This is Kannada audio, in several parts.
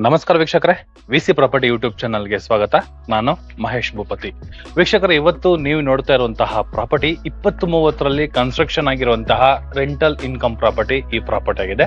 ನಮಸ್ಕಾರ ವೀಕ್ಷಕರೇ, ವಿಸಿ ಪ್ರಾಪರ್ಟಿ ಯೂಟ್ಯೂಬ್ ಚಾನಲ್ಗೆ ಸ್ವಾಗತ. ನಾನು ಮಹೇಶ್ ಭೂಪತಿ. ವೀಕ್ಷಕರೇ, ಇವತ್ತು ನೀವು ನೋಡ್ತಾ ಇರುವಂತಹ ಪ್ರಾಪರ್ಟಿ 2030ರಲ್ಲಿ ಕನ್ಸ್ಟ್ರಕ್ಷನ್ ಆಗಿರುವಂತಹ ರೆಂಟಲ್ ಇನ್ಕಮ್ ಪ್ರಾಪರ್ಟಿ ಈ ಪ್ರಾಪರ್ಟಿ ಆಗಿದೆ.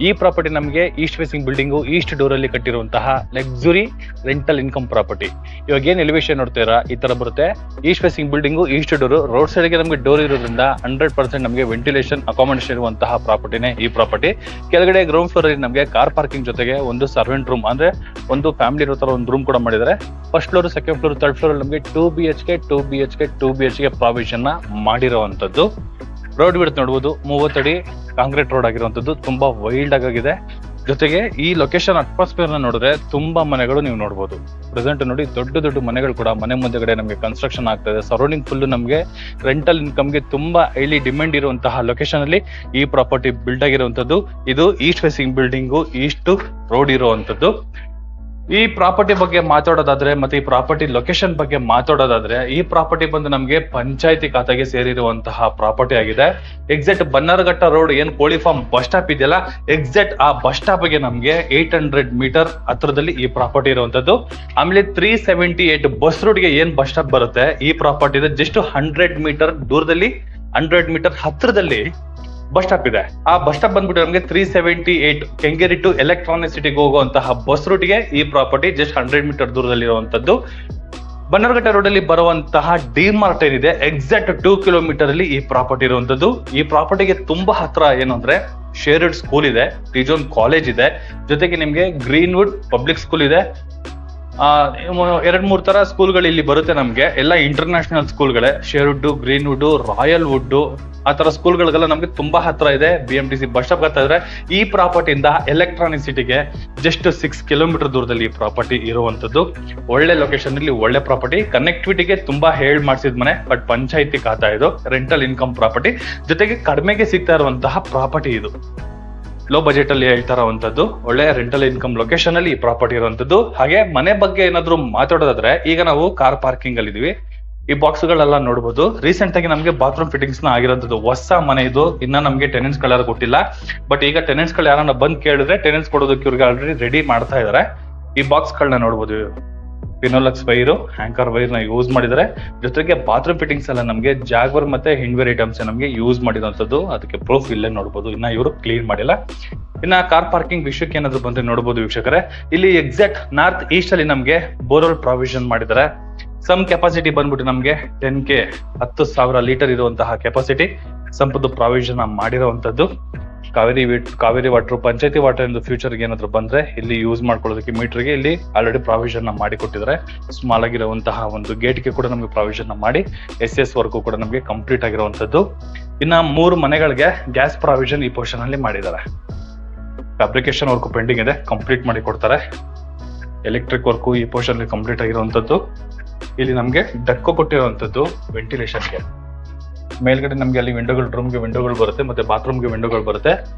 ಈ ಪ್ರಾಪರ್ಟಿ ನಮಗೆ East facing building, East door ಅಲ್ಲಿ ಕಟ್ಟಿರುವಂತಹ ಲಕ್ಸುರಿ ರೆಂಟಲ್ ಇನ್ಕಮ್ ಪ್ರಾಪರ್ಟಿ. ಇವಾಗ ಏನ್ ಎಲಿವೇಶನ್ ನೋಡ್ತೀರಾ ಈ ತರ ಬರುತ್ತೆ. East facing building, East door, road side ಗೆ ನಮಗೆ ಡೋರ್ ಇರೋದ್ರಿಂದ 100% ನಮಗೆ ವೆಂಟಿಲೇಷನ್ ಅಕಾಮಿಡೇಷನ್ ಇರುವಂತಹ ಪ್ರಾಪರ್ಟಿನೇ ಈ ಪ್ರಾಪರ್ಟಿ. ಕೆಳಗಡೆ ಗ್ರೌಂಡ್ ಫ್ಲೋರ್ ಅಲ್ಲಿ ನಮಗೆ ಕಾರ್ ಪಾರ್ಕಿಂಗ್ ಜೊತೆಗೆ ಒಂದು ಸರ್ವೆಂಟ್ ರೂಮ್, ಅಂದ್ರೆ ಒಂದು ಫ್ಯಾಮಿಲಿ ಇರೋ ತರ ಒಂದು ರೂಮ್ ಕೂಡ ಮಾಡಿದ್ದಾರೆ. First floor, second floor, third floor ನಮಗೆ 2 BHK ಪ್ರಾವಿಷನ್ ಮಾಡಿರುವಂತದ್ದು. ರೋಡ್ ವಿಡ್ತ್ ನೋಡಬಹುದು 30 ಅಡಿ ಕಾಂಕ್ರೀಟ್ ರೋಡ್ ಆಗಿರುವಂತದ್ದು, ತುಂಬಾ ವೈಲ್ಡ್ ಆಗಿದೆ. ಜೊತೆಗೆ ಈ ಲೊಕೇಶನ್ ಅಟ್ಮಾಸ್ಫಿಯರ್ ನ ನೋಡಿದ್ರೆ ತುಂಬಾ ಮನೆಗಳು ನೀವು ನೋಡಬಹುದು. ಪ್ರೆಸೆಂಟ್ ನೋಡಿ ದೊಡ್ಡ ಮನೆಗಳು ಕೂಡ ಮನೆ ಮುಂದೆಗಡೆ ನಮಗೆ ಕನ್ಸ್ಟ್ರಕ್ಷನ್ ಆಗ್ತಾ ಇದೆ. ಸರೌಂಡಿಂಗ್ ಫುಲ್ ನಮಗೆ ರೆಂಟಲ್ ಇನ್ಕಮ್ಗೆ ತುಂಬಾ ಹೈಲಿ ಡಿಮ್ಯಾಂಡ್ ಇರುವಂತಹ ಲೊಕೇಶನ್ ಅಲ್ಲಿ ಈ ಪ್ರಾಪರ್ಟಿ ಬಿಲ್ಡ್ ಆಗಿರುವಂತದ್ದು. ಇದು East facing building, East road ಇರುವಂತದ್ದು. ಈ ಪ್ರಾಪರ್ಟಿ ಬಗ್ಗೆ ಮಾತಾಡೋದಾದ್ರೆ ಮತ್ತೆ ಈ ಪ್ರಾಪರ್ಟಿ ಲೊಕೇಶನ್ ಬಗ್ಗೆ ಮಾತಾಡೋದಾದ್ರೆ, ಈ ಪ್ರಾಪರ್ಟಿ ಬಂದು ನಮಗೆ ಪಂಚಾಯತಿ ಖಾತೆಗೆ ಸೇರಿರುವಂತಹ ಪ್ರಾಪರ್ಟಿ ಆಗಿದೆ. ಎಕ್ಸಾಕ್ಟ್ ಬನ್ನರಘಟ್ಟ ರೋಡ್ ಏನ್ ಕೋಳಿ ಫಾರ್ಮ್ ಬಸ್ ಸ್ಟಾಪ್ ಇದೆಯಲ್ಲ, ಎಕ್ಸಾಕ್ಟ್ ಆ ಬಸ್ ಸ್ಟಾಪ್ ಗೆ ನಮಗೆ 800 ಮೀಟರ್ ಹತ್ರದಲ್ಲಿ ಈ ಪ್ರಾಪರ್ಟಿ ಇರುವಂತದ್ದು. ಆಮೇಲೆ 378 ಬಸ್ ರೂಟ್ ಗೆ ಏನ್ ಬಸ್ ಸ್ಟಾಪ್ ಬರುತ್ತೆ, ಈ ಪ್ರಾಪರ್ಟಿ ಇದೆ ಜಸ್ಟ್ 100 ಮೀಟರ್ ದೂರದಲ್ಲಿ, 100 ಮೀಟರ್ ಹತ್ರದಲ್ಲಿ ಬಸ್ ಸ್ಟಾಪ್ ಇದೆ. ಆ ಬಸ್ ಸ್ಟಾಪ್ ಬಂದ್ಬಿಟ್ಟು ನಮಗೆ 378 ಕೆಂಗೇರಿ ಟು ಎಲೆಕ್ಟ್ರಾನಿಕ್ ಸಿಟಿಗೆ ಹೋಗುವಂತಹ ಬಸ್ ರೂಟ್ಗೆ ಈ ಪ್ರಾಪರ್ಟಿ ಜಸ್ಟ್ 100 ಮೀಟರ್ ದೂರದಲ್ಲಿ ಇರುವಂತದ್ದು. ಬನ್ನರಘಟ್ಟ ರೋಡ್ ಅಲ್ಲಿ ಬರುವಂತಹ ಡಿಮಾರ್ಟ್ ಏನಿದೆ, ಎಕ್ಸಾಕ್ಟ್ 2 ಕಿಲೋಮೀಟರ್ ಅಲ್ಲಿ ಈ ಪ್ರಾಪರ್ಟಿ ಇರುವಂತದ್ದು. ಈ ಪ್ರಾಪರ್ಟಿಗೆ ತುಂಬಾ ಹತ್ರ ಏನು ಅಂದ್ರೆ ಶೇರ್ಡ್ ಸ್ಕೂಲ್ ಇದೆ, ಟಿಜೋನ್ ಕಾಲೇಜ್ ಇದೆ, ಜೊತೆಗೆ ನಿಮ್ಗೆ ಗ್ರೀನ್ವುಡ್ ಪಬ್ಲಿಕ್ ಸ್ಕೂಲ್ ಇದೆ. 2-3 ತರ ಸ್ಕೂಲ್ಗಳು ಇಲ್ಲಿ ಬರುತ್ತೆ ನಮ್ಗೆ. ಎಲ್ಲ ಇಂಟರ್ನ್ಯಾಷನಲ್ ಸ್ಕೂಲ್ಗಳೇ, ಶೇರ್ವುಡ್, ಗ್ರೀನ್ವುಡ್, ರಾಯಲ್ ವುಡ್, ಆ ತರ ಸ್ಕೂಲ್ಗಳಿಗೆಲ್ಲ ನಮ್ಗೆ ತುಂಬಾ ಹತ್ರ ಇದೆ. BMTC ಬಸ್ ಸ್ಟಾಪ್ ಬರ್ತಾ ಇದ್ರೆ ಈ ಪ್ರಾಪರ್ಟಿಯಿಂದ ಎಲೆಕ್ಟ್ರಾನಿಕ್ ಸಿಟಿಗೆ ಜಸ್ಟ್ 6 ಕಿಲೋಮೀಟರ್ ದೂರದಲ್ಲಿ ಈ ಪ್ರಾಪರ್ಟಿ ಇರುವಂತದ್ದು. ಒಳ್ಳೆ ಲೊಕೇಶನ್ ಅಲ್ಲಿ ಒಳ್ಳೆ ಪ್ರಾಪರ್ಟಿ. ಕನೆಕ್ಟಿವಿಟಿಗೆ ತುಂಬಾ ಮಾಡಿಸಿದ ಮನೆ, ಬಟ್ ಪಂಚಾಯತಿ ಖಾತಾ ಇದು. ರೆಂಟಲ್ ಇನ್ಕಮ್ ಪ್ರಾಪರ್ಟಿ, ಜೊತೆಗೆ ಕಡಿಮೆಗೆ ಸಿಗ್ತಾ ಇರುವಂತಹ ಪ್ರಾಪರ್ಟಿ ಇದು. ಲೋ ಬಜೆಟ್ ಅಲ್ಲಿ ಹೇಳ್ತಾ ಇರುವಂತದ್ದು, ಒಳ್ಳೆ ರೆಂಟಲ್ ಇನ್ಕಮ್ ಲೊಕೇಶನ್ ಅಲ್ಲಿ ಈ ಪ್ರಾಪರ್ಟಿ ಇರುವಂತದ್ದು. ಹಾಗೆ ಮನೆ ಬಗ್ಗೆ ಏನಾದ್ರು ಮಾತಾಡೋದಾದ್ರೆ, ಈಗ ನಾವು ಕಾರ್ ಪಾರ್ಕಿಂಗ್ ಅಲ್ಲಿ ಇದೀವಿ. ಈ ಬಾಕ್ಸ್ ಗಳೆಲ್ಲ ನೋಡಬಹುದು. ರೀಸೆಂಟ್ ಆಗಿ ನಮಗೆ ಬಾತ್ರೂಮ್ ಫಿಟ್ಟಿಂಗ್ಸ್ ನ ಆಗಿರೋಂಥದ್ದು. ಹೊಸ ಮನೆ ಇದು, ಇನ್ನ ನಮಗೆ ಟೆನೆಂಟ್ಸ್ ಗಳು ಯಾರು ಕೊಟ್ಟಿಲ್ಲ. ಬಟ್ ಈಗ ಟೆನೆಂಟ್ಸ್ ಗಳು ಯಾರನ್ನ ಬಂದ್ ಕೇಳಿದ್ರೆ ಟೆನೆಂಟ್ಸ್ ಕೊಡೋದಕ್ಕೆ ಇವ್ರಿಗೆ ಆಲ್ರೆಡಿ ರೆಡಿ ಮಾಡ್ತಾ ಇದಾರೆ. ಈ ಬಾಕ್ಸ್ ಗಳನ್ನ ನೋಡಬಹುದು. ಫಿನೋಲಕ್ಸ್ ವೈರು, ಆಂಕರ್ ವೈರ್ ನ ಯೂಸ್ ಮಾಡಿದ್ದಾರೆ. ಜೊತೆಗೆ ಬಾತ್ರೂಮ್ ಫಿಟ್ಟಿಂಗ್ಸ್ ಎಲ್ಲ ನಮಗೆ ಜಾಗ್ವರ್ ಮತ್ತೆ ಹಿಂಡ್ವೇರ್ ಐಟಮ್ಸ್ ನಮಗೆ ಯೂಸ್ ಮಾಡಿರುವಂತದ್ದು. ಅದಕ್ಕೆ ಪ್ರೂಫ್ ಇಲ್ಲೇ ನೋಡಬಹುದು. ಇನ್ನ ಇವರು ಕ್ಲೀನ್ ಮಾಡಿಲ್ಲ. ಇನ್ನ ಕಾರ್ ಪಾರ್ಕಿಂಗ್ ವಿಷಯಕ್ಕೆ ಏನಾದ್ರು ಬಂದ್ರೆ ನೋಡಬಹುದು ವೀಕ್ಷಕರೇ, ಇಲ್ಲಿ ಎಕ್ಸಾಕ್ಟ್ ನಾರ್ತ್ ಈಸ್ಟ್ ಅಲ್ಲಿ ನಮಗೆ ಬೋರ್ವೆಲ್ ಪ್ರಾವಿಷನ್ ಮಾಡಿದ್ದಾರೆ. ಸಮ್ ಕೆಪಾಸಿಟಿ ಬಂದ್ಬಿಟ್ಟು ನಮಗೆ 10K 10,000 ಲೀಟರ್ ಇರುವಂತಹ ಕೆಪಾಸಿಟಿ ಸಂಪತ್ತು ಪ್ರಾವಿಷನ್ ಮಾಡಿರುವಂತದ್ದು. ಕಾವೇರಿ ವಾಟರ್, ಪಂಚಾಯತಿ ವಾಟರ್ ಎಂದು ಫ್ಯೂಚರ್ ಏನಾದ್ರು ಬಂದ್ರೆ ಇಲ್ಲಿ ಯೂಸ್ ಮಾಡ್ಕೊಳ್ಳೋದಕ್ಕೆ ಮೀಟರ್ಗೆ ಇಲ್ಲಿ ಆಲ್ರೆಡಿ ಪ್ರಾವಿಷನ್ ಮಾಡಿ ಕೊಟ್ಟಿದ್ದಾರೆ. ಸ್ಮಾಲ್ ಆಗಿರುವಂತಹ ಒಂದು ಗೇಟ್ಗೆ ಕೂಡ ನಮಗೆ ಪ್ರಾವಿಷನ್ ಮಾಡಿ SS ವರ್ಕ್ ಕೂಡ ನಮಗೆ ಕಂಪ್ಲೀಟ್ ಆಗಿರುವಂತದ್ದು. ಇನ್ನ 3 ಮನೆಗಳಿಗೆ ಗ್ಯಾಸ್ ಪ್ರಾವಿಷನ್ ಈ ಪೋರ್ಷನ್ ಅಲ್ಲಿ ಮಾಡಿದ್ದಾರೆ. ಫ್ಯಾಬ್ರಿಕೇಶನ್ ವರ್ಕ್ ಪೆಂಡಿಂಗ್ ಇದೆ, ಕಂಪ್ಲೀಟ್ ಮಾಡಿ ಕೊಡ್ತಾರೆ. ಎಲೆಕ್ಟ್ರಿಕ್ ವರ್ಕ್ ಈ ಪೋರ್ಷನ್ ಅಲ್ಲಿ ಕಂಪ್ಲೀಟ್ ಆಗಿರುವಂತದ್ದು. ಇಲ್ಲಿ ನಮ್ಗೆ ಡಕ್ಕೋ ಕೊಟ್ಟಿರುವಂತದ್ದು ವೆಂಟಿಲೇಷನ್ಗೆ. ಮೇಲ್ಗಡೆ ನಮ್ಗೆ ಅಲ್ಲಿ ವಿಂಡೋಗಳು, ರೂಮ್ಗೆ ವಿಂಡೋಗಳು ಬರುತ್ತೆ, ಮತ್ತೆ ಬಾತ್ರೂಮ್ಗೆ ವಿಂಡೋಗಳು ಬರುತ್ತೆ.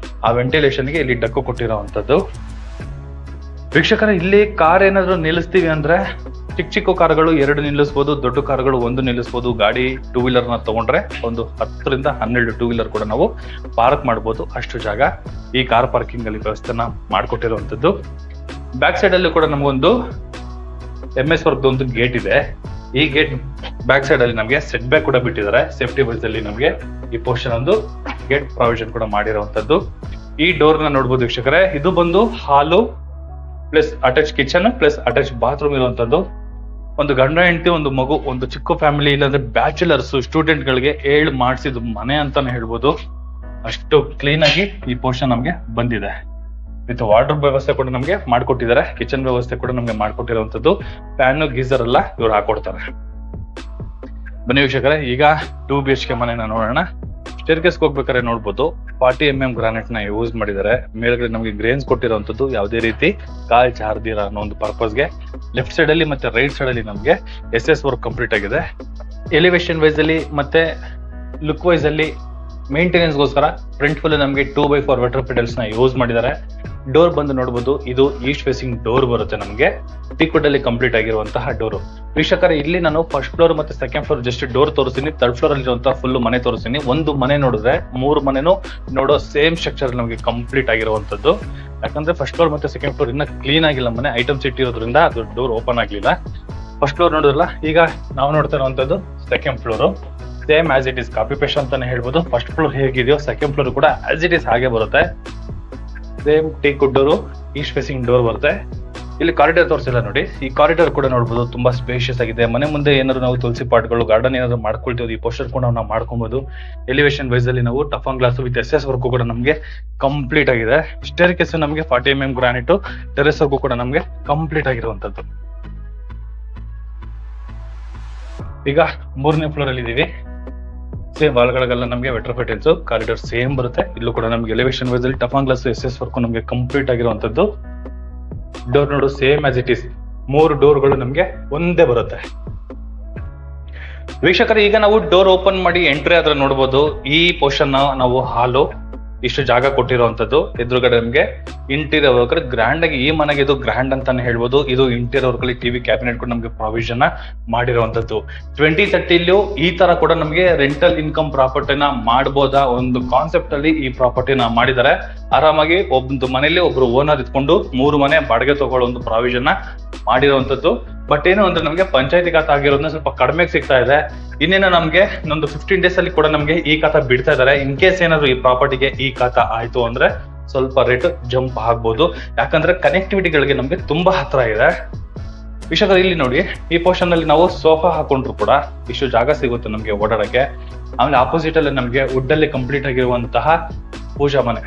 ಆ ವೆಂಟಿಲೇಷನ್ಗೆ ಇಲ್ಲಿ ಡಕ್ಕೋ ಕೊಟ್ಟಿರುವಂತದ್ದು. ವೀಕ್ಷಕರ, ಇಲ್ಲಿ ಕಾರ್ ಏನಾದ್ರು ನಿಲ್ಲಿಸ್ತೀವಿ ಅಂದ್ರೆ ಚಿಕ್ಕ ಕಾರುಗಳು 2 ನಿಲ್ಲಿಸಬಹುದು, ದೊಡ್ಡ ಕಾರುಗಳು 1 ನಿಲ್ಲಿಸಬಹುದು. ಗಾಡಿ 2 ವೀಲರ್ ನ ತಗೊಂಡ್ರೆ ಒಂದು 10 ರಿಂದ 12 2 ವೀಲರ್ ಕೂಡ ನಾವು ಪಾರ್ಕ್ ಮಾಡಬಹುದು. ಅಷ್ಟು ಜಾಗ ಈ ಕಾರ್ ಪಾರ್ಕಿಂಗ್ ಅಲ್ಲಿ ವ್ಯವಸ್ಥೆನ ಮಾಡ್ಕೊಟ್ಟಿರುವಂತದ್ದು. ಬ್ಯಾಕ್ ಸೈಡ್ ಅಲ್ಲಿ ಕೂಡ ನಮಗೊಂದು MS ವರ್ಕ್ ಒಂದು ಗೇಟ್ ಇದೆ. ಈ ಗೇಟ್ ಬ್ಯಾಕ್ ಸೈಡ್ ಅಲ್ಲಿ ನಮಗೆ ಸೆಟ್ ಬ್ಯಾಕ್ ಕೂಡ ಬಿಟ್ಟಿದ್ದಾರೆ. ಸೇಫ್ಟಿ ವೈಸ್ ಅಲ್ಲಿ ನಮಗೆ ಈ ಪೋರ್ಷನ್ ಒಂದು ಗೇಟ್ ಪ್ರಾವಿಷನ್ ಕೂಡ ಮಾಡಿರುವಂತದ್ದು. ಈ ಡೋರ್ ನ ನೋಡಬಹುದು ವೀಕ್ಷಕರೇ, ಇದು ಬಂದು ಹಾಲು plus attach kitchen plus attach bathroom ಇರುವಂತದ್ದು. ಒಂದು ಗಂಡ ಹೆಂಡತಿ, ಒಂದು ಮಗು, ಒಂದು ಚಿಕ್ಕ ಫ್ಯಾಮಿಲಿ, ಇಲ್ಲಾಂದ್ರೆ ಬ್ಯಾಚುಲರ್ಸ್ ಸ್ಟೂಡೆಂಟ್ ಗಳಿಗೆ ಮಾಡಿಸಿದ ಮನೆ ಅಂತಾನೆ ಹೇಳ್ಬೋದು. ಅಷ್ಟು ಕ್ಲೀನ್ ಆಗಿ ಈ ಪೋರ್ಷನ್ ನಮ್ಗೆ ಬಂದಿದೆ. ವಿತ್ ವಾಟರ್ ವ್ಯವಸ್ಥೆ ಕೂಡ ನಮಗೆ ಮಾಡ್ಕೊಟ್ಟಿದ್ದಾರೆ. ಕಿಚನ್ ವ್ಯವಸ್ಥೆ ಕೂಡ ನಮಗೆ ಮಾಡ್ಕೊಟ್ಟಿರುವಂತದ್ದು. ಫ್ಯಾನ್, ಗೀಸರ್ ಎಲ್ಲ ಇವ್ರು ಹಾಕೊಡ್ತಾರೆ. ಬನ್ನಿ ವೀಕ್ಷಕರೇ, ಈಗ 2 BHK ಮನೆನ ನೋಡೋಣ. ಸ್ಟೇರ್ಕೇಸ್ ಹೋಗ್ಬೇಕಾದ್ರೆ ನೋಡ್ಬೋದು 40 mm ಗ್ರಾನೈಟ್ ನ ಯೂಸ್ ಮಾಡಿದ್ದಾರೆ. ಮೇಲ್ಗಡೆ ನಮಗೆ ಗ್ರೇನ್ಸ್ ಕೊಟ್ಟಿರುವಂತದ್ದು, ಯಾವುದೇ ರೀತಿ ಕಾಲ್ ಜಾರ್ದಿರ ಅನ್ನೋ ಒಂದು ಪರ್ಪಸ್ಗೆ. ಲೆಫ್ಟ್ ಸೈಡ್ ಅಲ್ಲಿ ಮತ್ತೆ ರೈಟ್ ಸೈಡ್ ಅಲ್ಲಿ ನಮಗೆ SS ವರ್ಕ್ ಕಂಪ್ಲೀಟ್ ಆಗಿದೆ. ಎಲಿವೇಶನ್ ವೈಸ್ ಅಲ್ಲಿ ಮತ್ತೆ ಲುಕ್ ವೈಸ್ ಅಲ್ಲಿ ಮೇಂಟೆನೆನ್ಸ್ಗೋಸ್ಕರ ಫ್ರಂಟ್ ಫುಲ್ ನಮಗೆ 2x4 ವೆಟರ್ ಪೆಡಲ್ಸ್ ನ ಯೂಸ್ ಮಾಡಿದ್ದಾರೆ. ಡೋರ್ ಬಂದು ನೋಡಬಹುದು, ಇದು ಈಸ್ಟ್ ಫೇಸಿಂಗ್ ಡೋರ್ ಬರುತ್ತೆ ನಮಗೆ. ಟೀಕ್ವುಡ್ ಅಲ್ಲಿ ಕಂಪ್ಲೀಟ್ ಆಗಿರುವಂತಹ ಡೋರು. ವೀಕ್ಷಕರೇ, ಇಲ್ಲಿ ನಾನು ಫಸ್ಟ್ ಫ್ಲೋರ್ ಮತ್ತೆ ಸೆಕೆಂಡ್ ಫ್ಲೋರ್ ಜಸ್ಟ್ ಡೋರ್ ತೋರಿಸ್ತೀನಿ. ಥರ್ಡ್ ಫ್ಲೋರ್ ಅಲ್ಲಿ ಇರುವಂತಹ ಫುಲ್ ಮನೆ ತೋರಿಸ್ತೀನಿ. ಒಂದು ಮನೆ ನೋಡಿದ್ರೆ 3 ಮನೆನೂ ನೋಡೋ ಸೇಮ್ ಸ್ಟ್ರಕ್ಚರ್ ನಮಗೆ ಕಂಪ್ಲೀಟ್ ಆಗಿರುವಂತದ್ದು. ಯಾಕಂದ್ರೆ ಫಸ್ಟ್ ಫ್ಲೋರ್ ಮತ್ತೆ ಸೆಕೆಂಡ್ ಫ್ಲೋರ್ ಇನ್ನ ಕ್ಲೀನ್ ಆಗಿಲ್ಲ, ಮನೆ ಐಟಮ್ಸ್ ಇಟ್ಟಿರೋದ್ರಿಂದ ಅದು ಡೋರ್ ಓಪನ್ ಆಗ್ಲಿಲ್ಲ. ಫಸ್ಟ್ ಫ್ಲೋರ್ ನೋಡಿದ್ರಲ್ಲ, ಈಗ ನಾವು ನೋಡ್ತಾ ಇರುವಂತದ್ದು second floor. Same as it is copy paste ಅಂತಾನೆ ಹೇಳ್ಬೋದು. ಫಸ್ಟ್ ಫ್ಲೋರ್ ಹೇಗಿದೆಯೋ ಸೆಕೆಂಡ್ ಫ್ಲೋರ್ ಕೂಡ ಆಸ್ ಇಟ್ ಇಸ್ ಹಾಗೆ ಬರುತ್ತೆ. Same teakwood door, east facing door ಬರುತ್ತೆ. ಇಲ್ಲಿ ಕಾರಿಡಾರ್ ತೋರಿಸಿಲ್ಲ ನೋಡಿ. ಈ ಕಾರಿಡಾರ್ ಕೂಡ ನೋಡಬಹುದು, ತುಂಬಾ ಸ್ಪೇಷಿಯಸ್ ಆಗಿದೆ. ಮನೆ ಮುಂದೆ ಏನಾದ್ರು ನಾವು ತುಳಸಿ ಪಾಟ್ಗಳು, ಗಾರ್ಡನ್ ಏನಾದ್ರು ಮಾಡ್ಕೊಳ್ತೀವಿ, ಈ ಪೋಸ್ಟರ್ ಕೂಡ ನಾವು ಮಾಡ್ಕೊಬಹುದು. ಎಲಿವೇಶನ್ ವೈಸ್ ಅಲ್ಲಿ ನಾವು toughen glass with SS work ಕೂಡ ನಮಗೆ ಕಂಪ್ಲೀಟ್ ಆಗಿದೆ. ಸ್ಟೇರ್ ಕೇಸ್ ನಮಗೆ 40 mm ಗ್ರಾನೈಟ್, ಟೆರೆಸ್ ವರ್ಕು ಕೂಡ ನಮಗೆ ಕಂಪ್ಲೀಟ್ ಆಗಿರುವಂತದ್ದು. ಈಗ 3ನೇ ಫ್ಲೋರ್ ಅಲ್ಲಿ ಇದೀವಿ. ಸೇಮ್ ವಾಲ್ಗಳಿಗೆಲ್ಲ ನಮಗೆ ವೆಟರ್ ಪೆಟಲ್ಸ್, ಕಾರಿಡಾರ್ ಸೇಮ್ ಬರುತ್ತೆ. ಇಲ್ಲೂ ಕೂಡ ನಮಗೆ ಎಲಿವೇಶನ್ ವೈಸ್ ಅಲ್ಲಿ ಟಫನ್ ಗ್ಲಾಸ್ SS ವರ್ಕು ನಮಗೆ ಕಂಪ್ಲೀಟ್ ಆಗಿರುವಂತದ್ದು. ಡೋರ್ ನೋಡು, ಸೇಮ್ ಆಸ್ ಇಟ್ ಇಸ್ 3 ಡೋರ್ಗಳು ನಮಗೆ ಒಂದೇ ಬರುತ್ತೆ. ವೀಕ್ಷಕರೇ, ಈಗ ನಾವು ಡೋರ್ ಓಪನ್ ಮಾಡಿ ಎಂಟ್ರಿ ಆದ್ರೆ ನೋಡಬಹುದು, ಈ ಪೋರ್ಷನ್ ನಾವು ಹಾಲು ಇಷ್ಟು ಜಾಗ ಕೊಟ್ಟಿರುವಂತದ್ದು. ಎದುರುಗಡೆ ನಮಗೆ ಇಂಟೀರಿಯರ್ ವರ್ಕ್ ಗ್ರ್ಯಾಂಡ್ ಆಗಿ, ಈ ಮನೆಗೆ ಇದು ಗ್ರ್ಯಾಂಡ್ ಅಂತಾನೆ ಹೇಳ್ಬೋದು. ಇದು ಇಂಟೀರಿಯರ್ ವರ್ಕ್ ಅಲ್ಲಿ ಟಿವಿ ಕ್ಯಾಬಿನೆಟ್ ಕೂಡ ನಮಗೆ ಪ್ರಾವಿಷನ್ ಮಾಡಿರುವಂತದ್ದು. 2030 ಈ ತರ ಕೂಡ ನಮಗೆ ರೆಂಟಲ್ ಇನ್ಕಮ್ ಪ್ರಾಪರ್ಟಿನ ಮಾಡಬಹುದಾ ಒಂದು ಕಾನ್ಸೆಪ್ಟ್ ಅಲ್ಲಿ ಈ ಪ್ರಾಪರ್ಟಿನ ಮಾಡಿದ್ದಾರೆ. ಆರಾಮಾಗಿ ಒಂದು ಮನೆಯಲ್ಲಿ ಒಬ್ರು ಓನರ್ ಇದ್ಕೊಂಡು 3 ಮನೆ ಬಾಡಿಗೆ ತಗೊಳ್ಳೋ ಒಂದು ಪ್ರಾವಿಷನ್ ಮಾಡಿರುವಂತದ್ದು. ಬಟ್ ಏನು ಅಂದ್ರೆ ನಮಗೆ ಪಂಚಾಯತಿ ಖಾತಾ ಆಗಿರೋದ್ರಿಂದ ಸ್ವಲ್ಪ ಕಡಿಮೆಗೆ ಸಿಗ್ತಾ ಇದೆ. ಇನ್ನೇನು ನಮಗೆ ಒಂದು 15 days ಅಲ್ಲಿ ಕೂಡ ನಮಗೆ ಈ ಖಾತಾ ಬಿಡ್ತಾ ಇದ್ದಾರೆ. ಇನ್ ಕೇಸ್ ಏನಾದ್ರು ಈ ಪ್ರಾಪರ್ಟಿಗೆ ಈ ಖಾತಾ ಆಯ್ತು ಅಂದ್ರೆ ಸ್ವಲ್ಪ ರೇಟ್ ಜಂಪ್ ಆಗ್ಬೋದು. ಯಾಕಂದ್ರೆ ಕನೆಕ್ಟಿವಿಟಿಗಳಿಗೆ ನಮಗೆ ತುಂಬಾ ಹತ್ರ ಇದೆ. ವೀಕ್ಷಕರೇ, ಇಲ್ಲಿ ನೋಡಿ, ಈ ಪೋರ್ಷನ್ ಅಲ್ಲಿ ನಾವು ಸೋಫಾ ಹಾಕೊಂಡ್ರು ಕೂಡ ಇಷ್ಟು ಜಾಗ ಸಿಗುತ್ತೆ ನಮಗೆ ಓಡಾಡಕ್ಕೆ. ಆಮೇಲೆ ಆಪೋಸಿಟ್ ಅಲ್ಲಿ ನಮಗೆ ವುಡ್ ಅಲ್ಲಿ ಕಂಪ್ಲೀಟ್ ಆಗಿರುವಂತಹ ಪೂಜಾ ಮನೆ.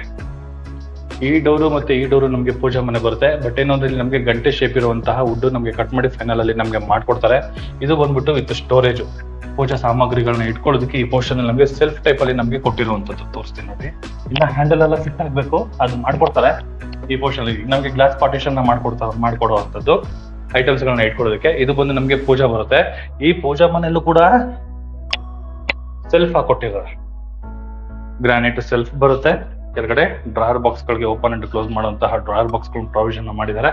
ಈ ಡೋರು ಮತ್ತೆ ಈ ಡೋರು ನಮಗೆ ಪೂಜಾ ಮನೆ ಬರುತ್ತೆ. ಬಟ್ ಏನಂದ್ರೆ ಇಲ್ಲಿ ನಮಗೆ ಗಂಟೆ ಶೇಪ್ ಇರುವಂತಹ ವುಡ್ ನಮಗೆ ಕಟ್ ಮಾಡಿ ಫೈನಲ್ ಅಲ್ಲಿ ನಮಗೆ ಮಾಡ್ಕೊಡ್ತಾರೆ. ಇದು ಬಂದ್ಬಿಟ್ಟು ವಿತ್ ಸ್ಟೋರೇಜ್, ಪೂಜಾ ಸಾಮಗ್ರಿಗಳನ್ನ ಇಟ್ಕೊಳ್ಳೋದಕ್ಕೆ ಈ ಪೋರ್ಷನ್ ಅಲ್ಲಿ ನಮಗೆ ಸೆಲ್ಫ್ ಟೈಪ್ ಅಲ್ಲಿ ನಮಗೆ ಕೊಟ್ಟಿರುವಂತದ್ದು. ತೋರಿಸ್ತೀನಿ ನೋಡಿ, ಇನ್ನ ಹ್ಯಾಂಡಲ್ ಎಲ್ಲ ಫಿಟ್ ಆಗ್ಬೇಕು, ಅದು ಮಾಡ್ಕೊಡ್ತಾರೆ ಈ ಪೋರ್ಷನ್ ಅಲ್ಲಿ. ನಮಗೆ ಗ್ಲಾಸ್ ಪಾರ್ಟಿಷನ್ ಮಾಡ್ಕೊಡುವಂತದ್ದು ಐಟಮ್ಸ್ ಗಳನ್ನ ಇಟ್ಕೊಳ್ಳೋದಕ್ಕೆ. ಇದು ಬಂದು ನಮಗೆ ಪೂಜಾ ಬರುತ್ತೆ. ಈ ಪೂಜಾ ಮನೆಯಲ್ಲೂ ಕೂಡ ಸೆಲ್ಫ್ ಹಾಕೊಟ್ಟಿದ್ದಾರೆ. ಗ್ರಾನೈಟ್ ಸೆಲ್ಫ್ ಬರುತ್ತೆ. ಕೆಳಗಡೆ ಡ್ರಾಯರ್ ಬಾಕ್ಸ್ ಗಳಿಗೆ ಓಪನ್ ಅಂಡ್ ಕ್ಲೋಸ್ ಮಾಡುವಂತಹ ಡ್ರಾಯರ್ ಬಾಕ್ಸ್ ಗಳು ಪ್ರಾವಿಷನ್ ಮಾಡಿದ್ದಾರೆ.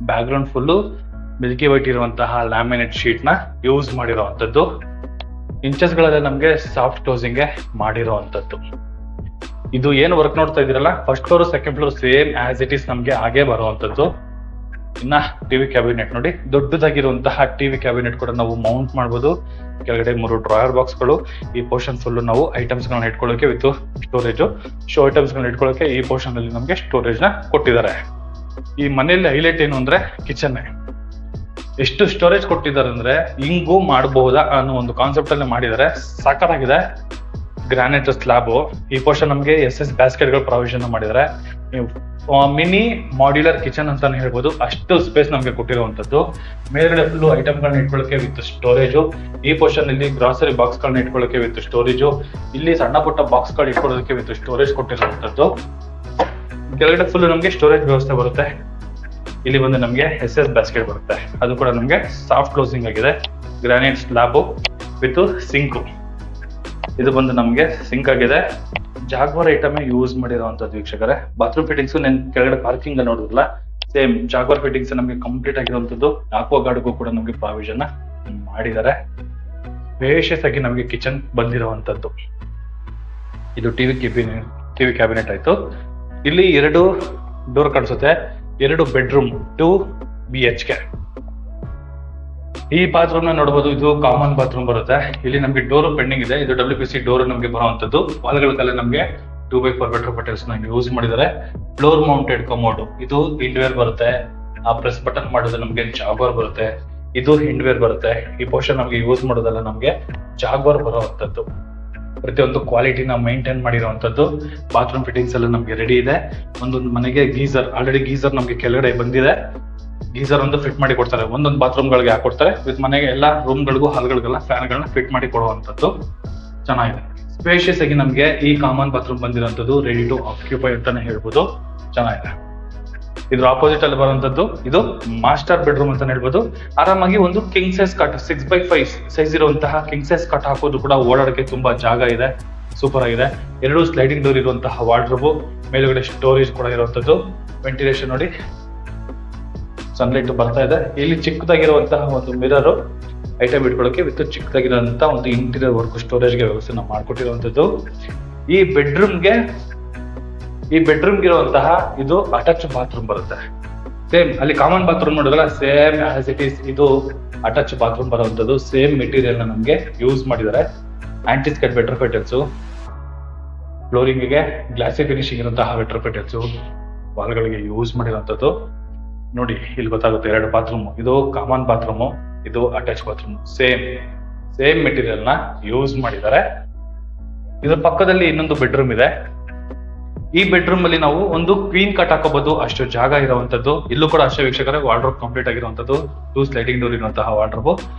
Background full milky white ಇರುವಂತಹ ಲ್ಯಾಮಿನೇಟ್ ಶೀಟ್ ನ ಯೂಸ್ ಮಾಡಿರುವಂತದ್ದು. ಇಂಚಸ್ ಗಳಲ್ಲಿ ನಮಗೆ ಸಾಫ್ಟ್ ಕ್ಲೋಸಿಂಗ್ ಮಾಡಿರುವಂತದ್ದು. ಇದು ಏನು ವರ್ಕ್ ನೋಡ್ತಾ ಇದೀರಲ್ಲ, first floor second floor same as it is ನಮಗೆ ಹಾಗೆ ಬರುವಂತದ್ದು. ಇನ್ನ ಟಿವಿ ಕ್ಯಾಬಿನೆಟ್ ನೋಡಿ, ದೊಡ್ಡದಾಗಿರುವಂತಹ ಟಿವಿ ಕ್ಯಾಬಿನೆಟ್ ಕೂಡ ನಾವು ಮೌಂಟ್ ಮಾಡಬಹುದು. ಕೆಳಗಡೆ 3 ಡ್ರಾಯರ್ ಬಾಕ್ಸ್ ಗಳು. ಈ ಪೋರ್ಷನ್ ಫುಲ್ ನಾವು ಐಟಮ್ಸ್ ಗಳನ್ನ ಇಟ್ಕೊಳ್ಳೋಕೆ ವಿತ್ ಸ್ಟೋರೇಜ್, ಶೋ ಐಟಮ್ಸ್ ಗಳನ್ನ ಇಟ್ಕೊಳ್ಳೋಕೆ ಈ ಪೋರ್ಷನ್ ಅಲ್ಲಿ ನಮಗೆ ಸ್ಟೋರೇಜ್ ನ ಕೊಟ್ಟಿದ್ದಾರೆ. ಈ ಮನೆಯಲ್ಲಿ ಹೈಲೈಟ್ ಏನು ಅಂದ್ರೆ ಕಿಚನ್. ಎಷ್ಟು ಸ್ಟೋರೇಜ್ ಕೊಟ್ಟಿದ್ದಾರೆ ಅಂದ್ರೆ ಹಿಂಗೂ ಮಾಡಬಹುದಾ ಅನ್ನೋ ಒಂದು ಕಾನ್ಸೆಪ್ಟ್ ಅಲ್ಲಿ ಮಾಡಿದ್ದಾರೆ. ಸಾಕಾಗಿದೆ. Granite slab. ಈ ಪೋರ್ಷನ್ ನಮಗೆ SS ಬ್ಯಾಸ್ಕೆಟ್ ಗಳು ಪ್ರಾವಿಷನ್ ಮಾಡಿದ್ದಾರೆ. ಮಿನಿ ಮಾಡ್ಯುಲರ್ ಕಿಚನ್ ಅಂತಾನೆ ಹೇಳ್ಬೋದು. ಅಷ್ಟು ಸ್ಪೇಸ್ ನಮಗೆ ಕೊಟ್ಟಿರುವಂತದ್ದು. ಮೇಲ್ಗಡೆ ಫುಲ್ ಐಟಮ್ ಗಳನ್ನ ಇಟ್ಕೊಳ್ಳೋಕೆ ವಿತ್ ಸ್ಟೋರೇಜ್. ಈ ಪೋರ್ಷನ್ ಇಲ್ಲಿ ಗ್ರಾಸರಿ ಬಾಕ್ಸ್ ಗಳನ್ನ ಇಟ್ಕೊಳ್ಳೋಕೆ ವಿತ್ ಸ್ಟೋರೇಜ್. ಇಲ್ಲಿ ಸಣ್ಣ ಪುಟ್ಟ ಬಾಕ್ಸ್ ಗಳು ಇಟ್ಕೊಳ್ಳೋದಕ್ಕೆ ವಿತ್ ಸ್ಟೋರೇಜ್ ಕೊಟ್ಟಿರುವಂತದ್ದು. ಕೆಳಗಡೆ ಫುಲ್ ನಮಗೆ ಸ್ಟೋರೇಜ್ ವ್ಯವಸ್ಥೆ ಬರುತ್ತೆ. ಇಲ್ಲಿ ಬಂದು ನಮಗೆ SS ಬ್ಯಾಸ್ಕೆಟ್ ಬರುತ್ತೆ. ಅದು ಕೂಡ ನಮಗೆ ಸಾಫ್ಟ್ ಕ್ಲೋಸಿಂಗ್ ಆಗಿದೆ. Granite slab with sink. ಇದು ಬಂದು ನಮಗೆ ಸಿಂಕ್ ಆಗಿದೆ. ಜಾಗ್ವಾರ್ ಐಟಮ್ ಯೂಸ್ ಮಾಡಿರುವಂತದ್ದು. ವೀಕ್ಷಕರೇ, ಬಾತ್ರೂಮ್ ಫಿಟ್ಟಿಂಗ್ಸ್ ಕೆಳಗಡೆ ಪಾರ್ಕಿಂಗ್ ನೋಡಿದ್ರಲ್ಲ, ಸೇಮ್ ಜಾಗ್ವಾರ್ ಫಿಟ್ಟಿಂಗ್ಸ್ ನಮಗೆ ಕಂಪ್ಲೀಟ್ ಆಗಿರುವಂತದ್ದು. ಆಕ್ವಾ ಗಾರ್ಡ್ಗೂ ಕೂಡ ನಮಗೆ ಪ್ರಾವಿಷನ್ ಮಾಡಿದ್ದಾರೆ. ಸ್ಪೇಷಿಯಸ್ ಆಗಿ ನಮಗೆ ಕಿಚನ್ ಬಂದಿರುವಂತದ್ದು. ಇದು ಟಿವಿ ಕ್ಯಾಬಿನೆಟ್ ಆಯ್ತು. ಇಲ್ಲಿ 2 ಡೋರ್ ಕಾಣಿಸುತ್ತೆ. 2 ಬೆಡ್ರೂಮ್, 2 BHK. ಈ ಬಾತ್ರೂಮ್ ನ ನೋಡಬಹುದು. ಇದು ಕಾಮನ್ ಬಾತ್ರೂಮ್ ಬರುತ್ತೆ. ಇಲ್ಲಿ ನಮಗೆ ಡೋರ್ ಪೆಂಡಿಂಗ್ ಇದೆ. ಇದು WPC ಡೋರ್ ನಮಗೆ ಬರುವಂತದ್ದು. ವಾಲ್ಗಳಿಗೆಲ್ಲ ನಮಗೆ 2x4 ವೆಟರ್ ಪೆಟಲ್ಸ್ ನ ಯೂಸ್ ಮಾಡಿದ್ದಾರೆ. Floor mounted commode. ಇದು ಹಿಂಡ್ವೇರ್ ಬರುತ್ತೆ. ಆ ಪ್ರೆಸ್ ಬಟನ್ ಮಾಡಿದ್ರೆ ನಮಗೆ ಜಾಗ್ವಾರ್ ಬರುತ್ತೆ. ಇದು ಹಿಂಡ್ವೇರ್ ಬರುತ್ತೆ. ಈ ಪೋರ್ಷನ್ ನಮಗೆ ಯೂಸ್ ಮಾಡೋದಲ್ಲ, ನಮಗೆ ಜಾಗ್ವಾರ್ ಬರುವಂತದ್ದು. ಪ್ರತಿಯೊಂದು ಕ್ವಾಲಿಟಿನ ಮೇಂಟೈನ್ ಮಾಡಿರುವಂತದ್ದು. ಬಾತ್ರೂಮ್ ಫಿಟ್ಟಿಂಗ್ಸ್ ಎಲ್ಲ ನಮಗೆ ರೆಡಿ ಇದೆ. ಒಂದೊಂದು ಮನೆಗೆ ಗೀಸರ್, ಆಲ್ರೆಡಿ ಗೀಸರ್ ನಮಗೆ ಕೆಳಗಡೆ ಬಂದಿದೆ. ಗೀಸರ್ ಒಂದು ಫಿಟ್ ಮಾಡಿ ಕೊಡ್ತಾರೆ. ಒಂದೊಂದು ಬಾತ್ರೂಮ್ ಗಳಿಗೆ ಹಾಕೊಡ್ತಾರೆ. ವಿತ್ ಮನೆಗೆ ಎಲ್ಲ ರೂಮ್ ಗಳಿಗೂ ಹಾಲ್ಗಳಿಗೆಲ್ಲ ಫ್ಯಾನ್ ಗಳನ್ನ ಫಿಟ್ ಮಾಡಿ ಕೊಡುವಂತದ್ದು. ಚೆನ್ನಾಗಿದೆ. ಸ್ಪೇಷಿಯಸ್ ಆಗಿ ನಮಗೆ ಈ ಕಾಮನ್ ಬಾತ್ರೂಮ್ ಬಂದಿರುವಂತದ್ದು. ರೆಡಿ ಟು ಆಕ್ಯುಪೈ ಅಂತಾನೆ ಹೇಳ್ಬೋದು. ಚೆನ್ನಾಗಿದೆ. ಇದ್ರ ಆಪೋಸಿಟ್ ಅಲ್ಲಿ ಬರುವಂತದ್ದು ಇದು ಮಾಸ್ಟರ್ ಬೆಡ್ರೂಮ್ ಅಂತಾನೆ ಹೇಳ್ಬೋದು. ಆರಾಮಾಗಿ ಒಂದು king size cut, 6x5 size ಇರುವಂತಹ ಕಿಂಗ್ ಸೈಜ್ ಕಟ್ ಹಾಕೋದು ಕೂಡ ಓಡಾಡಕ್ಕೆ ತುಂಬಾ ಜಾಗ ಇದೆ. ಸೂಪರ್ ಆಗಿದೆ. 2 ಸ್ಲೈಡಿಂಗ್ ಡೋರ್ ಇರುವಂತಹ ವಾರ್ಡ್ರೋಬ್, ಮೇಲ್ಗಡೆ ಸ್ಟೋರೇಜ್ ಕೂಡ ಇರುವಂತದ್ದು. ವೆಂಟಿಲೇಷನ್ ನೋಡಿ, ಸನ್ಲೈಟ್ ಬರ್ತಾ ಇದೆ. ಇಲ್ಲಿ ಚಿಕ್ಕದಾಗಿರುವಂತಹ ಒಂದು ಮಿರರ್ ಐಟಮ್ ಇಟ್ಕೊಳ್ಳೋಕೆ ವಿತ್ ಚಿಕ್ಕದಾಗಿರುವಂತಹ ಒಂದು ಇಂಟೀರಿಯರ್ ವರ್ಕ್ ಸ್ಟೋರೇಜ್ಗೆ ವ್ಯವಸ್ಥೆ ನಾವು ಮಾಡ್ಕೊಟ್ಟಿರುವಂತದ್ದು. ಈ ಬೆಡ್ರೂಮ್ಗೆ ಇರುವಂತಹ ಇದು ಅಟ್ಯಾಚ್ ಬಾತ್ರೂಮ್ ಬರುತ್ತೆ. ಸೇಮ್ ಅಲ್ಲಿ ಕಾಮನ್ ಬಾತ್ರೂಮ್ ನೋಡಿದ್ರಲ್ಲ, ಸೇಮ್ ಆಸ್ ಇಟ್ ಈಸ್ ಇದು ಅಟ್ಯಾಚ್ ಬಾತ್ರೂಮ್ ಬರುವಂತದ್ದು. ಸೇಮ್ ಮೆಟೀರಿಯಲ್ ನ ನಮ್ಗೆ ಯೂಸ್ ಮಾಡಿದ್ದಾರೆ. ಆಂಟಿಸ್ಕಟ್ ವೆಟ್ರೋಫೈಟಲ್ಸ್, ಫ್ಲೋರಿಂಗ್ ಗೆ ಗ್ಲಾಸಿ ಫಿನಿಶಿಂಗ್ ಇರುವಂತಹ ವೆಟ್ರೋಫೈಟಲ್ಸ್, ವಾಲ್ಗಳಿಗೆ ಯೂಸ್ ಮಾಡಿರುವಂತದ್ದು. ನೋಡಿ ಇಲ್ಲಿ ಗೊತ್ತಾಗುತ್ತೆ 2 ಬಾತ್ರೂಮ್. ಇದು ಕಾಮನ್ ಬಾತ್ರೂಮ್, ಇದು ಅಟ್ಯಾಚ್ ಬಾತ್ರೂಮ್. ಸೇಮ್ ಮೆಟೀರಿಯಲ್ ನ ಯೂಸ್ ಮಾಡಿದ್ದಾರೆ. ಇದ್ರ ಪಕ್ಕದಲ್ಲಿ ಇನ್ನೊಂದು ಬೆಡ್ರೂಮ್ ಇದೆ. ಈ ಬೆಡ್ರೂಮ್ ಅಲ್ಲಿ ನಾವು ಒಂದು ಕ್ವೀನ್ ಕಟ್ ಹಾಕೋಬಹುದು, ಅಷ್ಟು ಜಾಗ ಇರುವಂತದ್ದು. ಇಲ್ಲೂ ಕೂಡ ಅಷ್ಟೇ ವೀಕ್ಷಕರೇ, ವಾರ್ಡ್ರೋಬ್ ಕಂಪ್ಲೀಟ್ ಆಗಿರುವಂತದ್ದು. 2 ಸ್ಲೈಡಿಂಗ್ ಡೋರ್ ಇರುವಂತಹ ವಾರ್ಡ್ರೋಬ್,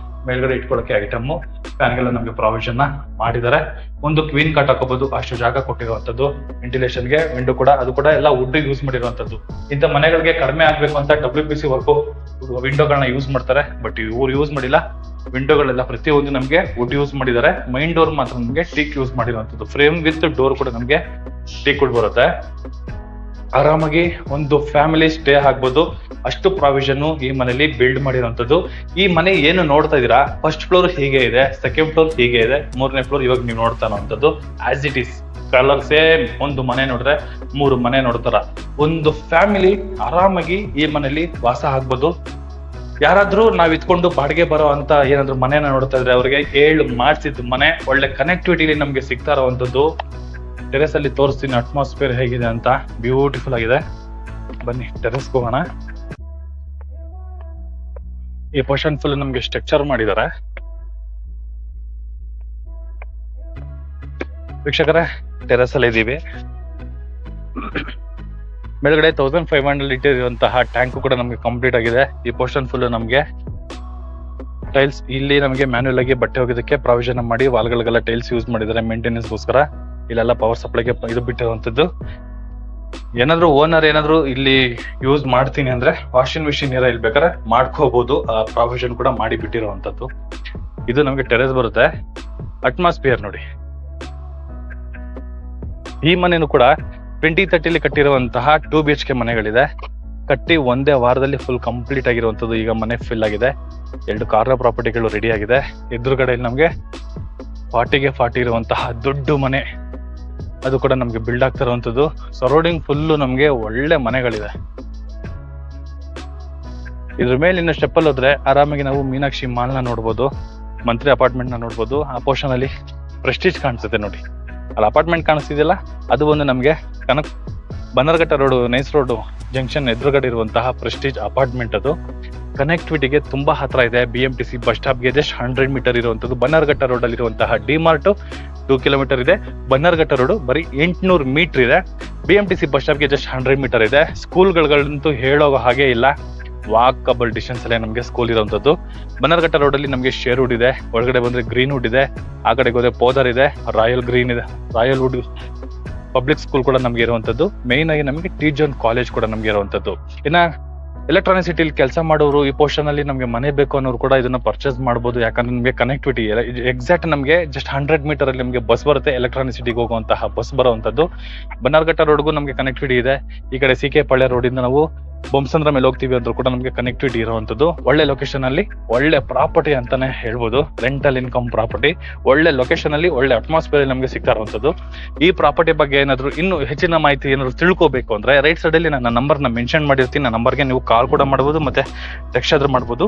ಮೇಲ್ಗಡೆ ಇಟ್ಕೊಳ್ಳೋಕೆ ಐಟಮ್, ಫ್ಯಾನ್ಗೆಲ್ಲ ನಮಗೆ ಪ್ರಾವಿಷನ್ ಮಾಡಿದ್ದಾರೆ. ಒಂದು ಕ್ವೀನ್ ಕಟ್ ಹಾಕೋಬಹುದು, ಅಷ್ಟು ಜಾಗ ಕೊಟ್ಟಿರುವಂತದ್ದು. ವೆಂಟಿಲೇಷನ್ಗೆ ವಿಂಡೋ ಕೂಡ, ಅದು ಕೂಡ ಎಲ್ಲ ವುಡ್ ಯೂಸ್ ಮಾಡಿರುವಂತದ್ದು. ಇಂಥ ಮನೆಗಳಿಗೆ ಕಡಿಮೆ ಆಗ್ಬೇಕು ಅಂತ WPC ವರ್ಕ್ ವಿಂಡೋಗಳನ್ನ ಯೂಸ್ ಮಾಡ್ತಾರೆ, ಬಟ್ ಇವ್ರು ಯೂಸ್ ಮಾಡಿಲ್ಲ. ವಿಂಡೋಗಳೆಲ್ಲ ಪ್ರತಿಯೊಂದು ನಮಗೆ ವುಡ್ ಯೂಸ್ ಮಾಡಿದ್ದಾರೆ. ಮೈನ್ ಡೋರ್ ಮಾತ್ರ ನಮಗೆ ಟೀಕ್ ಯೂಸ್ ಮಾಡಿರುವಂತದ್ದು. ಫ್ರೇಮ್ ವಿತ್ ಡೋರ್ ಕೂಡ ನಮಗೆ ಟೀಕ್ ವುಡ್ ಬರುತ್ತೆ. ಆರಾಮಾಗಿ ಒಂದು ಫ್ಯಾಮಿಲಿ ಸ್ಟೇ ಆಗ್ಬೋದು, ಅಷ್ಟು ಪ್ರಾವಿಷನ್ ಈ ಮನೆಯಲ್ಲಿ ಬಿಲ್ಡ್ ಮಾಡಿರುವಂತದ್ದು. ಈ ಮನೆ ಏನು ನೋಡ್ತಾ ಇದೀರಾ, ಫಸ್ಟ್ ಫ್ಲೋರ್ ಹೀಗೆ ಇದೆ, ಸೆಕೆಂಡ್ ಫ್ಲೋರ್ ಹೀಗೆ ಇದೆ, 3ನೇ ಫ್ಲೋರ್ ಇವಾಗ ನೀವು ನೋಡ್ತಾ ಇರುವಂತದ್ದು as it is. Colour same. ಒಂದು ಮನೆ ನೋಡಿದ್ರೆ 3 ಮನೆ ನೋಡ್ತಾರ. ಒಂದು ಫ್ಯಾಮಿಲಿ ಆರಾಮಾಗಿ ಈ ಮನೆಯಲ್ಲಿ ವಾಸ ಆಗ್ಬೋದು. ಯಾರಾದ್ರೂ ನಾವ್ ಇತ್ಕೊಂಡು ಬಾಡಿಗೆ ಬರೋ ಅಂತ ಏನಾದ್ರು ಮನೆನ ನೋಡ್ತಾ ಇದ್ರೆ ಅವ್ರಿಗೆ ಮಾಡಿಸಿದ ಮನೆ, ಒಳ್ಳೆ ಕನೆಕ್ಟಿವಿಟಿ ನಮ್ಗೆ ಸಿಗ್ತಾ ಇರುವಂತದ್ದು. ಟೆರೆಸ್ ಅಲ್ಲಿ ತೋರಿಸ್ತೀನಿ ಅಟ್ಮಾಸ್ಫಿಯರ್ ಹೇಗಿದೆ ಅಂತ. ಬ್ಯೂಟಿಫುಲ್ ಆಗಿದೆ. ಬನ್ನಿ ಟೆರೆಸ್ ಹೋಗೋಣ. ಈ ಪೋರ್ಷನ್ ಫುಲ್ ನಮ್ಗೆ ಸ್ಟ್ರಕ್ಚರ್ ಮಾಡಿದ್ದಾರೆ. ವೀಕ್ಷಕರೇ, ಟೆರೆಸ್ ಅಲ್ಲಿ ಇದೀವಿ. ಮೇಲ್ಗಡೆ 1500 ಲೀಟರ್ ಇರುವಂತಹ ಟ್ಯಾಂಕ್ ಕೂಡ ನಮ್ಗೆ ಕಂಪ್ಲೀಟ್ ಆಗಿದೆ. ಈ ಪೋರ್ಷನ್ ಫುಲ್ ನಮ್ಗೆ ಟೈಲ್ಸ್, ಇಲ್ಲಿ ನಮಗೆ ಮ್ಯಾನ್ಯುಯಲ್ ಆಗಿ ಬಟ್ಟೆ ಹೋಗೋದಕ್ಕೆ ಪ್ರಾವಿಷನ್ ಮಾಡಿ ವಾಲ್ಗಳಿಗೆಲ್ಲ ಟೈಲ್ಸ್ ಯೂಸ್ ಮಾಡಿದ್ದಾರೆ ಮೇಂಟೆನೆನ್ಸ್ ಗೋಸ್ಕರ. ಇಲ್ಲೆಲ್ಲ ಪವರ್ ಸಪ್ಲೈಗೆ ಇದು ಬಿಟ್ಟಿರುವಂತದ್ದು. ಏನಾದ್ರು ಓನರ್ ಏನಾದ್ರು ಇಲ್ಲಿ ಯೂಸ್ ಮಾಡ್ತೀನಿ ಅಂದ್ರೆ ವಾಷಿಂಗ್ ಮಿಷಿನ್ ಇಲ್ಲಿ ಬೇಕಾದ್ರೆ ಮಾಡ್ಕೋಬಹುದು, ಪ್ರಾವಿಷನ್ ಕೂಡ ಮಾಡಿ ಬಿಟ್ಟಿರುವಂತದ್ದು. ಇದು ನಮ್ಗೆ ಟೆರೆಸ್ ಬರುತ್ತೆ. ಅಟ್ಮಾಸ್ಫಿಯರ್ ನೋಡಿ. ಈ ಮನೆನೂ ಕೂಡ 2030 ಕಟ್ಟಿರುವಂತಹ 2 BHK ಮನೆಗಳಿದೆ. ಕಟ್ಟಿ ಒಂದೇ ವಾರದಲ್ಲಿ ಫುಲ್ ಕಂಪ್ಲೀಟ್ ಆಗಿರುವಂತದ್ದು. ಈಗ ಮನೆ ಫಿಲ್ ಆಗಿದೆ. 2 ಕಾರ್ನರ್ ಪ್ರಾಪರ್ಟಿಗಳು ರೆಡಿ ಆಗಿದೆ. ಎದುರುಗಡೆ ನಮ್ಗೆ 40ಗೆ 40 ಇರುವಂತಹ ದೊಡ್ಡ ಮನೆ, ಅದು ಕೂಡ ನಮ್ಗೆ ಬಿಲ್ಡ್ ಆಗ್ತಾ ಇರುವಂತದ್ದು. ಸರೌಂಡಿಂಗ್ ಫುಲ್ಲು ನಮ್ಗೆ ಒಳ್ಳೆ ಮನೆಗಳಿದೆ. ಇದ್ರ ಮೇಲೆ ಇನ್ನು ಸ್ಟೆಪ್ ಅಲ್ಲಿ ಹೋದ್ರೆ ಆರಾಮಾಗಿ ನಾವು ಮೀನಾಕ್ಷಿ ಮಾಲ್ ನ ನೋಡ್ಬೋದು, ಮಂತ್ರಿ ಅಪಾರ್ಟ್ಮೆಂಟ್ ನ ನೋಡ್ಬೋದು. ಆ ಪೋರ್ಷನ್ ಅಲ್ಲಿ ಪ್ರೆಸ್ಟೀಜ್ ಕಾಣಿಸುತ್ತೆ ನೋಡಿ, ಅಲ್ಲಿ ಅಪಾರ್ಟ್ಮೆಂಟ್ ಕಾಣಿಸ್ತಿದೆಯಲ್ಲ, ಅದು ಒಂದು ನಮ್ಗೆ Bannerghatta road, nice road junction ಎದುರುಗಡೆ ಇರುವಂತಹ ಪ್ರೆಸ್ಟೀಜ್ ಅಪಾರ್ಟ್ಮೆಂಟ್. ಅದು ಕನೆಕ್ಟಿವಿಟಿಗೆ ತುಂಬಾ ಹತ್ರ ಇದೆ. BMTC ಬಸ್ ಸ್ಟಾಪ್ಗೆ ಜಸ್ಟ್ 100 ಮೀಟರ್ ಇರುವಂತದ್ದು. ಬನ್ನರ್ಘಟ್ಟ ರೋಡ್ ಅಲ್ಲಿ ಇರುವಂತಹ ಡಿಮಾರ್ಟ್ 2 ಕಿಲೋಮೀಟರ್ ಇದೆ. ಬನ್ನರ್ಘಟ್ಟ ರೋಡ್ ಬರೀ 800 ಮೀಟರ್ ಇದೆ. BMTC ಬಸ್ ಸ್ಟಾಪ್ಗೆ ಜಸ್ಟ್ 100 ಮೀಟರ್ ಇದೆ. ಸ್ಕೂಲ್ಗಳಂತೂ ಹೇಳೋ ಹಾಗೆ ಇಲ್ಲ, ವಾಕಬಲ್ ಡಿಸ್ಟೆನ್ಸ್ ಅಲ್ಲೇ ನಮಗೆ ಸ್ಕೂಲ್ ಇರುವಂತದ್ದು. ಬನ್ನರ್ಘಟ್ಟ ರೋಡ್ ಅಲ್ಲಿ ನಮಗೆ ಶೇರ್ವುಡ್ ಇದೆ, ಒಳಗಡೆ ಬಂದ್ರೆ ಗ್ರೀನ್ ವುಡ್ ಇದೆ, ಆ ಕಡೆಗೆ ಹೋದ್ರೆ ಪೋದರ್ ಇದೆ, ರಾಯಲ್ ಗ್ರೀನ್ ಇದೆ, ರಾಯಲ್ ವುಡ್ ಪಬ್ಲಿಕ್ ಸ್ಕೂಲ್ ಕೂಡ ನಮ್ಗೆ ಇರುವಂತದ್ದು. ಮೇನ್ ಆಗಿ ನಮಗೆ T.John ಕಾಲೇಜ್ ಕೂಡ ನಮ್ಗೆ ಇರುವಂತದ್ದು. ಇನ್ನ ಎಲೆಕ್ಟ್ರಾನಿಕ್ ಸಿಟಿಲಿ ಕೆಲಸ ಮಾಡೋರು, ಈ ಪೋರ್ಷನ್ ಅಲ್ಲಿ ನಮ್ಗೆ ಮನೆ ಬೇಕು ಅನ್ನೋರು ಕೂಡ ಇದನ್ನ ಪರ್ಚೇಸ್ ಮಾಡಬಹುದು. ಯಾಕಂದ್ರೆ ನಮಗೆ ಕನೆಕ್ಟಿವಿಟಿ ಎಕ್ಸಾಕ್ಟ್ ನಮಗೆ ಜಸ್ಟ್ 100 ಮೀಟರ್ ಅಲ್ಲಿ ನಮಗೆ ಬಸ್ ಬರುತ್ತೆ. ಎಲೆಕ್ಟ್ರಾನಿಕ್ ಸಿಟಿಗೆ ಹೋಗುವಂತಹ ಬಸ್ ಬರುವಂತದ್ದು. ಬನ್ನರ್ಘಟ್ಟ ರೋಡ್ಗೂ ನಮಗೆ ಕನೆಕ್ಟಿವಿಟಿ ಇದೆ. ಈ ಕಡೆ CK ಪಾಳ್ಯ ರೋಡ್ ಇಂದ ನಾವು ಬೊಮ್ಮಸಂದ್ರ ಮೇಲೆ ಹೋಗ್ತೀವಿ ಅಂದ್ರೂ ಕೂಡ ನಮಗೆ ಕನೆಕ್ಟಿವಿಟಿ ಇರುವಂತದ್ದು. ಒಳ್ಳೆ ಲೊಕೇಶನ್ ಅಲ್ಲಿ ಒಳ್ಳೆ ಪ್ರಾಪರ್ಟಿ ಅಂತಾನೆ ಹೇಳ್ಬೋದು. ರೆಂಟಲ್ ಇನ್ಕಮ್ ಪ್ರಾಪರ್ಟಿ, ಒಳ್ಳೆ ಲೊಕೇಶನ್ ಅಲ್ಲಿ ಒಳ್ಳೆ ಅಟ್ಮಾಸ್ಫಿಯರ್ ನಮಗೆ ಸಿಗ್ತಾ ಇರುವಂತದ್ದು. ಈ ಪ್ರಾಪರ್ಟಿ ಬಗ್ಗೆ ಏನಾದ್ರು ಇನ್ನು ಹೆಚ್ಚಿನ ಮಾಹಿತಿ ಏನಾದ್ರು ತಿಳ್ಕೋಬೇಕು ಅಂದ್ರೆ ರೈಟ್ ಸೈಡ್ ಅಲ್ಲಿ ನನ್ನ ನಂಬರ್ ನ ಮೆನ್ಷನ್ ಮಾಡಿರ್ತೀನಿ. ನನ್ನ ನಂಬರ್ಗೆ ನೀವು ಕಾಲ್ ಕೂಡ ಮಾಡಬಹುದು, ಮತ್ತೆ ಟೆಕ್ಸ್ಟ್ ಆದ್ರೂ ಮಾಡಬಹುದು.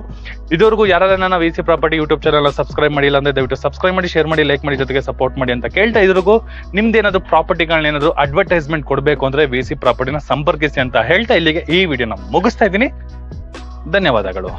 ಇದುವರೆಗೂ ಯಾರೆಲ್ಲ ನನ್ನ VC property YouTube channel subscribe ಮಾಡಿಲ್ಲ ಅಂದ್ರೆ ದಯವಿಟ್ಟು ಸಬ್ಸ್ಕ್ರೈಬ್ ಮಾಡಿ, ಶೇರ್ ಮಾಡಿ, ಲೈಕ್ ಮಾಡಿ, ಜೊತೆಗೆ ಸಪೋರ್ಟ್ ಮಾಡಿ ಅಂತ ಕೇಳ್ತಾ ಇದ್ರಿಗೂ ನಿಮ್ದೇನಾದ್ರು ಪ್ರಾಪರ್ಟಿಗಳನ್ನ ಏನಾದ್ರು ಅಡ್ವರ್ಟೈಸ್ಮೆಂಟ್ ಕೊಡಬೇಕು ಅಂದ್ರೆ VC ಪ್ರಾಪರ್ಟಿನ ಸಂಪರ್ಕಿಸಿ ಅಂತ ಹೇಳ್ತಾ ಇಲ್ಲಿಗೆ ಈ ವಿಡಿಯೋನ ಮುಗಿಸ್ತಾ ಇದ್ದೀನಿ. ಧನ್ಯವಾದಗಳು.